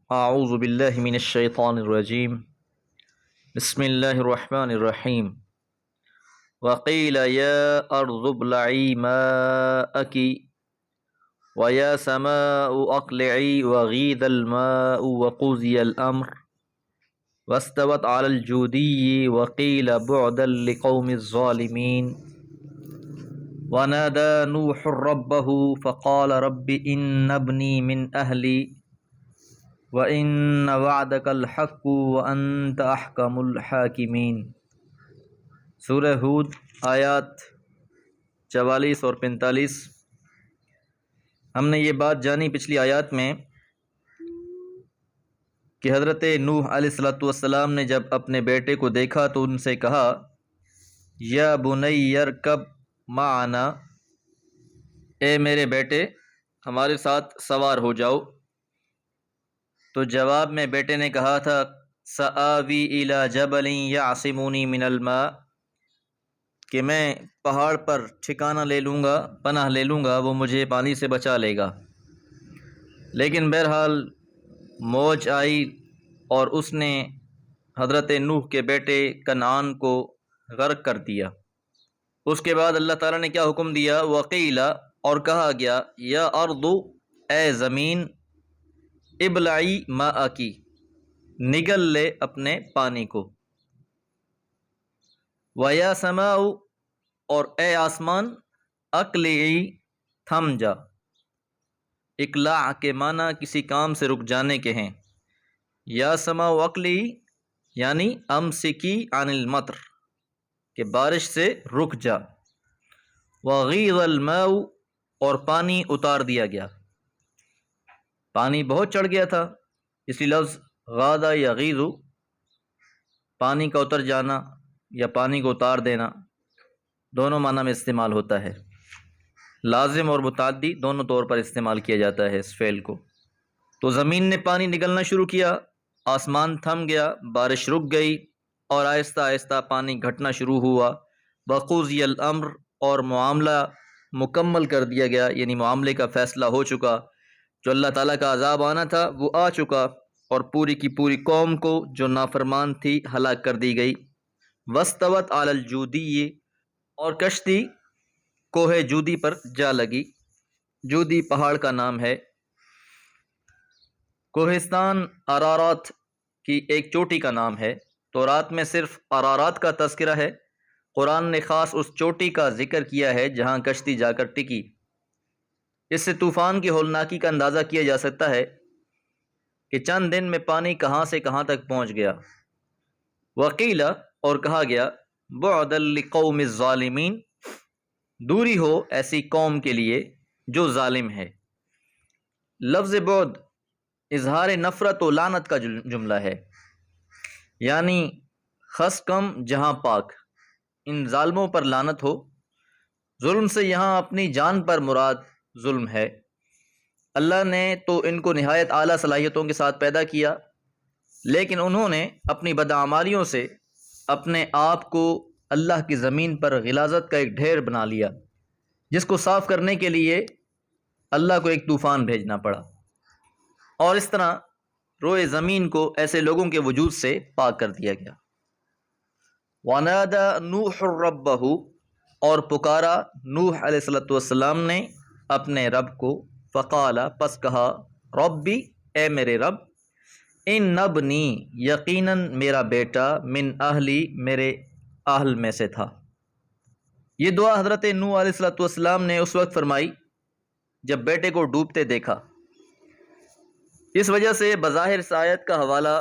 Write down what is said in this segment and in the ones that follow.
اعوذ باللہ من الشیطان الرجیم بسم اللہ الرحمن الرحیم وقیل یا ارض ابلعی ماءک ویا سماء اقلعی وغیض الماء وقضی الامر واستوت علی الجودی وقیل بعدا لقوم الظالمین ونادى نوح ربه فقال رب إن ابني من أهلي وَإِنَّ وَعْدَكَ الْحَقُّ وَأَنْتَ أَحْكَمُ الْحَاكِمِينَ۔ سورہ ہود آیات 44 اور 45۔ ہم نے یہ بات جانی پچھلی آیات میں کہ حضرت نوح علیہ السلام نے جب اپنے بیٹے کو دیکھا تو ان سے کہا یا بنی ارکب معنا، اے میرے بیٹے ہمارے ساتھ سوار ہو جاؤ۔ تو جواب میں بیٹے نے کہا تھا سآوی الی جبل یعصمونی من الماء، کہ میں پہاڑ پر ٹھکانہ لے لوں گا، پناہ لے لوں گا، وہ مجھے پانی سے بچا لے گا۔ لیکن بہرحال موج آئی اور اس نے حضرت نوح کے بیٹے کنعان کو غرق کر دیا۔ اس کے بعد اللہ تعالیٰ نے کیا حکم دیا؟ وقیل، اور کہا گیا یا ارض، اے زمین، ابلعی ماءکی، نگل لے اپنے پانی کو، ویا سماء، اور اے آسمان، اقلعی، تھم جا۔ اقلاع کے معنی کسی کام سے رک جانے کے ہیں۔ یا سماء اقلعی یعنی امسکی عن المطر، کہ بارش سے رک جا۔ وغیض الماء، اور پانی اتار دیا گیا، پانی بہت چڑھ گیا تھا، اس لیے لفظ غاض یغیظ پانی کا اتر جانا یا پانی کو اتار دینا دونوں معنی میں استعمال ہوتا ہے۔ لازم اور متعدی دونوں طور پر استعمال کیا جاتا ہے اس فعل کو۔ تو زمین نے پانی نگلنا شروع کیا، آسمان تھم گیا، بارش رک گئی اور آہستہ آہستہ پانی گھٹنا شروع ہوا۔ وقضی الامر، اور معاملہ مکمل کر دیا گیا، یعنی معاملے کا فیصلہ ہو چکا، جو اللہ تعالیٰ کا عذاب آنا تھا وہ آ چکا، اور پوری کی پوری قوم کو جو نافرمان تھی ہلاک کر دی گئی۔ واستوت علی الجودی، اور کشتی کوہ جودی پر جا لگی۔ جودی پہاڑ کا نام ہے۔ کوہستان ارارات کی ایک چوٹی کا نام ہے۔ تورات میں صرف ارارات کا تذکرہ ہے، قرآن نے خاص اس چوٹی کا ذکر کیا ہے جہاں کشتی جا کر ٹکی۔ اس سے طوفان کی ہولناکی کا اندازہ کیا جا سکتا ہے کہ چند دن میں پانی کہاں سے کہاں تک پہنچ گیا۔ وقیل، اور کہا گیا بعدا لقوم الظالمین، دوری ہو ایسی قوم کے لیے جو ظالم ہے۔ لفظ بعد اظہار نفرت و لعنت کا جملہ ہے، یعنی خس کم جہاں پاک، ان ظالموں پر لعنت ہو۔ ظلم سے یہاں اپنی جان پر مراد ظلم ہے۔ اللہ نے تو ان کو نہایت اعلیٰ صلاحیتوں کے ساتھ پیدا کیا، لیکن انہوں نے اپنی بدعمالیوں سے اپنے آپ کو اللہ کی زمین پر غلاظت کا ایک ڈھیر بنا لیا، جس کو صاف کرنے کے لیے اللہ کو ایک طوفان بھیجنا پڑا، اور اس طرح روئے زمین کو ایسے لوگوں کے وجود سے پاک کر دیا گیا۔ وَنَادَى نُوحٌ رَبَّهُ، اور پکارا نوح علیہ السلام نے اپنے رب کو، فقال، پس کہا، ربی، اے میرے رب، ان ابنی، یقیناً میرا بیٹا، من اہلی، میرے اہل میں سے تھا۔ یہ دعا حضرت نوح علیہ السلام نے اس وقت فرمائی جب بیٹے کو ڈوبتے دیکھا۔ اس وجہ سے بظاہر اس آیت کا حوالہ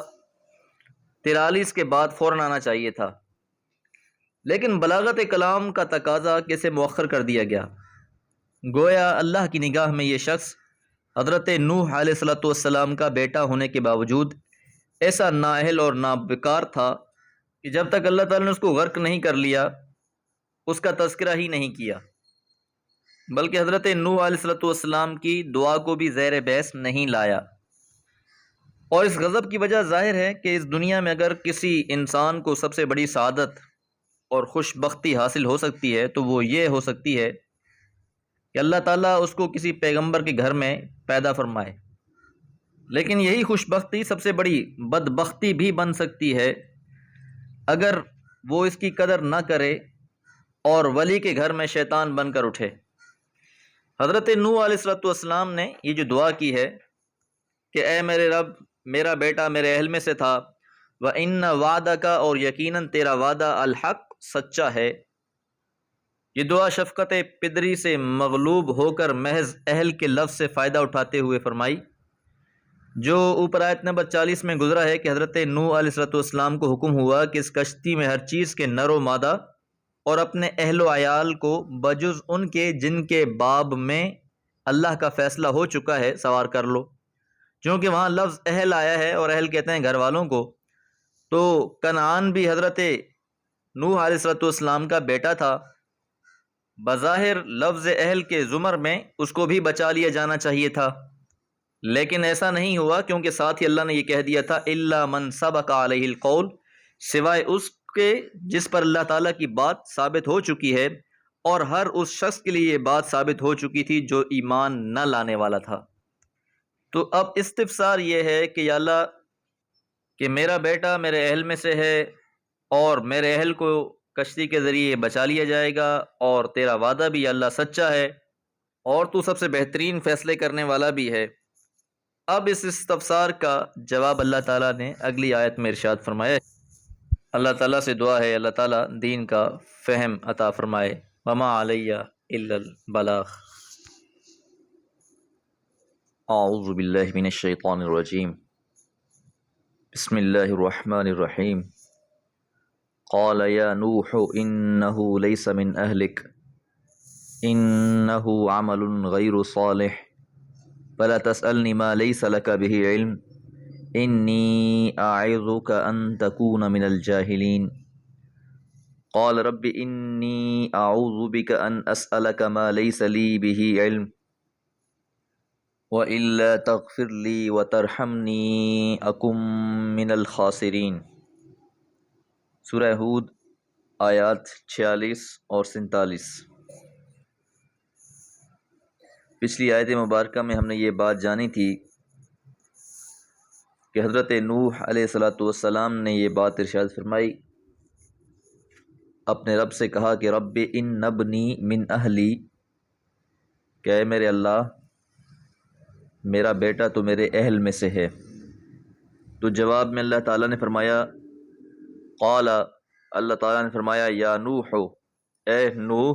43 کے بعد فوراً آنا چاہیے تھا، لیکن بلاغت کلام کا تقاضا کہ اسے مؤخر کر دیا گیا۔ گویا اللہ کی نگاہ میں یہ شخص حضرت نوح علیہ السلام کا بیٹا ہونے کے باوجود ایسا نااہل اور نابکار تھا کہ جب تک اللہ تعالیٰ نے اس کو غرق نہیں کر لیا اس کا تذکرہ ہی نہیں کیا، بلکہ حضرت نوح علیہ السلام کی دعا کو بھی زیر بحث نہیں لایا۔ اور اس غضب کی وجہ ظاہر ہے کہ اس دنیا میں اگر کسی انسان کو سب سے بڑی سعادت اور خوش بختی حاصل ہو سکتی ہے تو وہ یہ ہو سکتی ہے کہ اللہ تعالیٰ اس کو کسی پیغمبر کے گھر میں پیدا فرمائے، لیکن یہی خوش بختی سب سے بڑی بدبختی بھی بن سکتی ہے اگر وہ اس کی قدر نہ کرے اور ولی کے گھر میں شیطان بن کر اٹھے۔ حضرت نوح علیہ السلام نے یہ جو دعا کی ہے کہ اے میرے رب، میرا بیٹا میرے اہل میں سے تھا، وَإِنَّ وَعْدَكَ، اور یقیناً تیرا وعدہ، الحق، سچا ہے۔ یہ دعا شفقت پدری سے مغلوب ہو کر محض اہل کے لفظ سے فائدہ اٹھاتے ہوئے فرمائی، جو اوپر آیت نمبر 40 میں گزرا ہے کہ حضرت نوح علیہ السلام کو حکم ہوا کہ اس کشتی میں ہر چیز کے نر و مادہ اور اپنے اہل و عیال کو بجز ان کے جن کے باب میں اللہ کا فیصلہ ہو چکا ہے سوار کر لو۔ چونکہ وہاں لفظ اہل آیا ہے اور اہل کہتے ہیں گھر والوں کو، تو کنعان بھی حضرت نوح علیہ السلام کا بیٹا تھا، بظاہر لفظ اہل کے زمر میں اس کو بھی بچا لیا جانا چاہیے تھا، لیکن ایسا نہیں ہوا، کیونکہ ساتھ ہی اللہ نے یہ کہہ دیا تھا الا من سبق علیہ القول، سوائے اس کے جس پر اللہ تعالیٰ کی بات ثابت ہو چکی ہے، اور ہر اس شخص کے لیے یہ بات ثابت ہو چکی تھی جو ایمان نہ لانے والا تھا۔ تو اب استفسار یہ ہے کہ یا اللہ، کہ میرا بیٹا میرے اہل میں سے ہے اور میرے اہل کو کشتی کے ذریعے بچا لیا جائے گا، اور تیرا وعدہ بھی یا اللہ سچا ہے، اور تو سب سے بہترین فیصلے کرنے والا بھی ہے۔ اب اس استفسار کا جواب اللہ تعالیٰ نے اگلی آیت میں ارشاد فرمایا۔ اللہ تعالیٰ سے دعا ہے اللہ تعالیٰ دین کا فہم عطا فرمائے۔ وما علیہ الا البلاغ۔ اعوذ باللہ من الشیطان الرجیم، بسم اللہ الرحمن الرحیم۔ قال یا نوح انہ لیس من اہلک انہ عمل غیر صالح فلا تسألنی ما لیس لک به علم انی اعظک ان تکون من الجاہلین۔ قال رب انی اعوذ بک ان اسألک ما لیس لی به علم وَإِلَّا تَغْفِرْ لِي وَتَرْحَمْنِي أَكُن مِّنَ الْخَاسِرِينَ۔ سورہ ہود آیات 46 اور 47۔ پچھلی آیت مبارکہ میں ہم نے یہ بات جانی تھی کہ حضرت نوح علیہ السلام نے یہ بات ارشاد فرمائی، اپنے رب سے کہا کہ رب ان ابنی من اہلی، کہ اے میرے اللہ، میرا بیٹا تو میرے اہل میں سے ہے۔ تو جواب میں اللہ تعالیٰ نے فرمایا، قال، اللہ تعالیٰ نے فرمایا، یا نوح، اے نوح،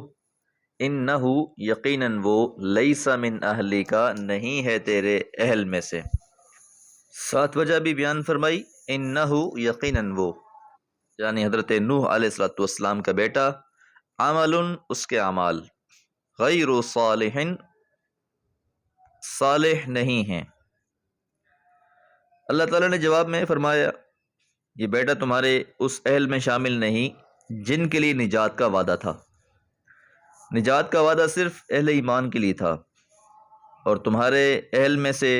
انہو، یقیناً وہ، لیس من اہلی کا، نہیں ہے تیرے اہل میں سے۔ ساتھ وجہ بھی بیان فرمائی، انہو، یقیناً وہ، یعنی حضرت نوح علیہ السلام کا بیٹا، عمل، اس کے اعمال، غیر صالح، صالح نہیں ہیں۔ اللہ تعالیٰ نے جواب میں فرمایا، یہ بیٹا تمہارے اس اہل میں شامل نہیں جن کے لیے نجات کا وعدہ تھا۔ نجات کا وعدہ صرف اہل ایمان کے لیے تھا، اور تمہارے اہل میں سے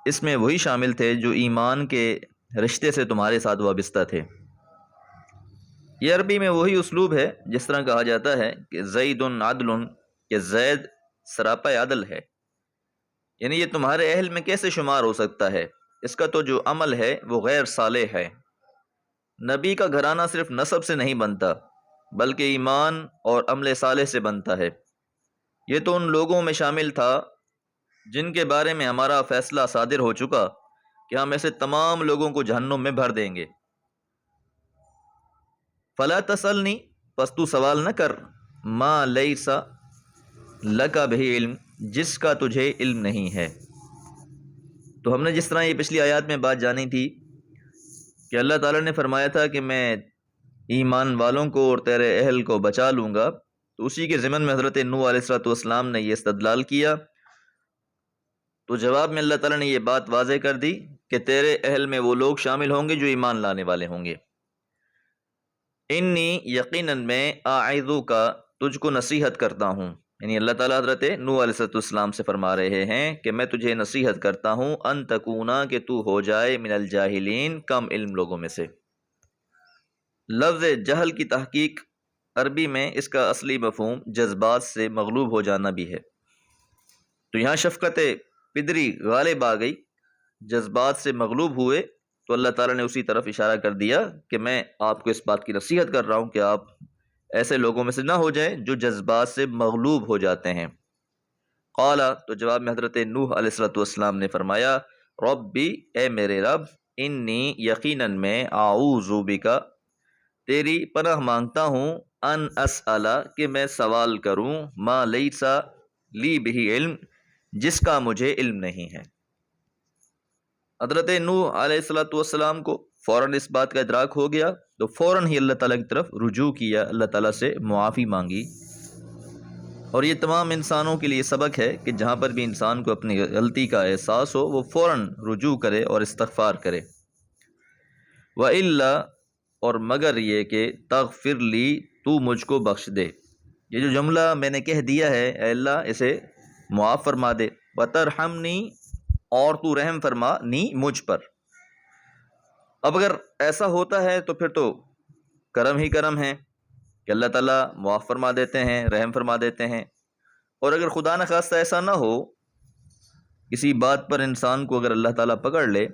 اس میں وہی شامل تھے جو ایمان کے رشتے سے تمہارے ساتھ وابستہ تھے۔ یہ عربی میں وہی اسلوب ہے جس طرح کہا جاتا ہے کہ زید عدل، کہ زید سراپا عدل ہے، یعنی یہ تمہارے اہل میں کیسے شمار ہو سکتا ہے، اس کا تو جو عمل ہے وہ غیر صالح ہے۔ نبی کا گھرانہ صرف نسب سے نہیں بنتا بلکہ ایمان اور عمل صالح سے بنتا ہے۔ یہ تو ان لوگوں میں شامل تھا جن کے بارے میں ہمارا فیصلہ صادر ہو چکا کہ ہم ایسے تمام لوگوں کو جہنم میں بھر دیں گے۔ فلا تسألنی، پس تو سوال نہ کر، ما لیس لک بہ علم، جس کا تجھے علم نہیں ہے۔ تو ہم نے جس طرح یہ پچھلی آیات میں بات جانی تھی کہ اللہ تعالیٰ نے فرمایا تھا کہ میں ایمان والوں کو اور تیرے اہل کو بچا لوں گا، تو اسی کے ضمن میں حضرت نوح علیہ السلام نے یہ استدلال کیا۔ تو جواب میں اللہ تعالیٰ نے یہ بات واضح کر دی کہ تیرے اہل میں وہ لوگ شامل ہوں گے جو ایمان لانے والے ہوں گے۔ انی، یقیناً میں، اعظو کا، تجھ کو نصیحت کرتا ہوں، یعنی اللہ تعالیٰ حضرت نوح علیہ السلام سے فرما رہے ہیں کہ میں تجھے نصیحت کرتا ہوں، ان تکونا، کہ تو ہو جائے، من الجاہلین، کم علم لوگوں میں سے۔ لفظ جہل کی تحقیق عربی میں اس کا اصلی مفہوم جذبات سے مغلوب ہو جانا بھی ہے۔ تو یہاں شفقت پدری غالب آ گئی جذبات سے مغلوب ہوئے تو اللہ تعالیٰ نے اسی طرف اشارہ کر دیا کہ میں آپ کو اس بات کی نصیحت کر رہا ہوں کہ آپ ایسے لوگوں میں سے نہ ہو جائیں جو جذبات سے مغلوب ہو جاتے ہیں۔ قال، تو جواب میں حضرت نوح علیہ السلام نے فرمایا، ربی، اے میرے رب، انی، یقیناً میں، اعوذ بک، تیری پناہ مانگتا ہوں، ان اسأل، کہ میں سوال کروں، ما لیس لی بہ علم، جس کا مجھے علم نہیں ہے۔ حضرت نوح علیہ السلام کو فوراً اس بات کا ادراک ہو گیا تو فوراً ہی اللہ تعالیٰ کی طرف رجوع کیا، اللہ تعالیٰ سے معافی مانگی۔ اور یہ تمام انسانوں کے لیے سبق ہے کہ جہاں پر بھی انسان کو اپنی غلطی کا احساس ہو وہ فوراً رجوع کرے اور استغفار کرے۔ وَإِلَّا، اور مگر یہ کہ تغفر لی، تو مجھ کو بخش دے۔ یہ جو جملہ میں نے کہہ دیا ہے، اے اللہ اسے معاف فرما دے۔ وَتَرْحَمْنِی، اور تو رحم فرما نی، مجھ پر۔ اب اگر ایسا ہوتا ہے تو پھر تو کرم ہی کرم ہے کہ اللہ تعالیٰ معاف فرما دیتے ہیں، رحم فرما دیتے ہیں۔ اور اگر خدا نخواستہ ایسا نہ ہو، کسی بات پر انسان کو اگر اللہ تعالیٰ پکڑ لے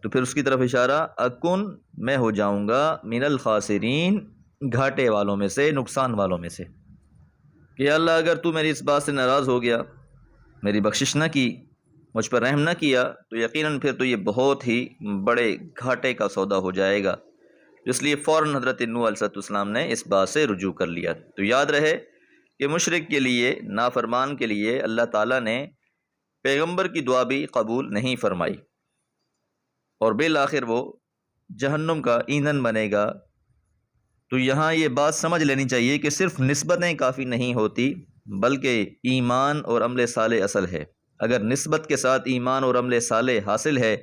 تو پھر اس کی طرف اشارہ، اکن، میں ہو جاؤں گا، من الخاسرین، گھاٹے والوں میں سے، نقصان والوں میں سے، کہ اللہ اگر تو میری اس بات سے ناراض ہو گیا، میری بخشش نہ کی، مجھ پر رحم نہ کیا، تو یقیناً پھر تو یہ بہت ہی بڑے گھاٹے کا سودا ہو جائے گا۔ اس لیے فوراً حضرت نوح علیہ السلام نے اس بات سے رجوع کر لیا۔ تو یاد رہے کہ مشرک کے لیے، نافرمان کے لیے اللہ تعالیٰ نے پیغمبر کی دعا بھی قبول نہیں فرمائی، اور بالآخر وہ جہنم کا ایندھن بنے گا۔ تو یہاں یہ بات سمجھ لینی چاہیے کہ صرف نسبتیں کافی نہیں ہوتی، بلکہ ایمان اور عمل صالح اصل ہے۔ اگر نسبت کے ساتھ ایمان اور عمل صالح حاصل ہے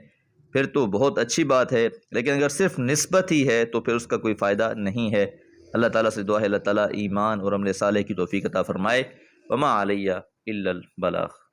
پھر تو بہت اچھی بات ہے، لیکن اگر صرف نسبت ہی ہے تو پھر اس کا کوئی فائدہ نہیں ہے۔ اللہ تعالیٰ سے دعا ہے اللہ تعالیٰ ایمان اور عمل صالح کی توفیق عطا فرمائے۔ وما علیہ الا البلاغ۔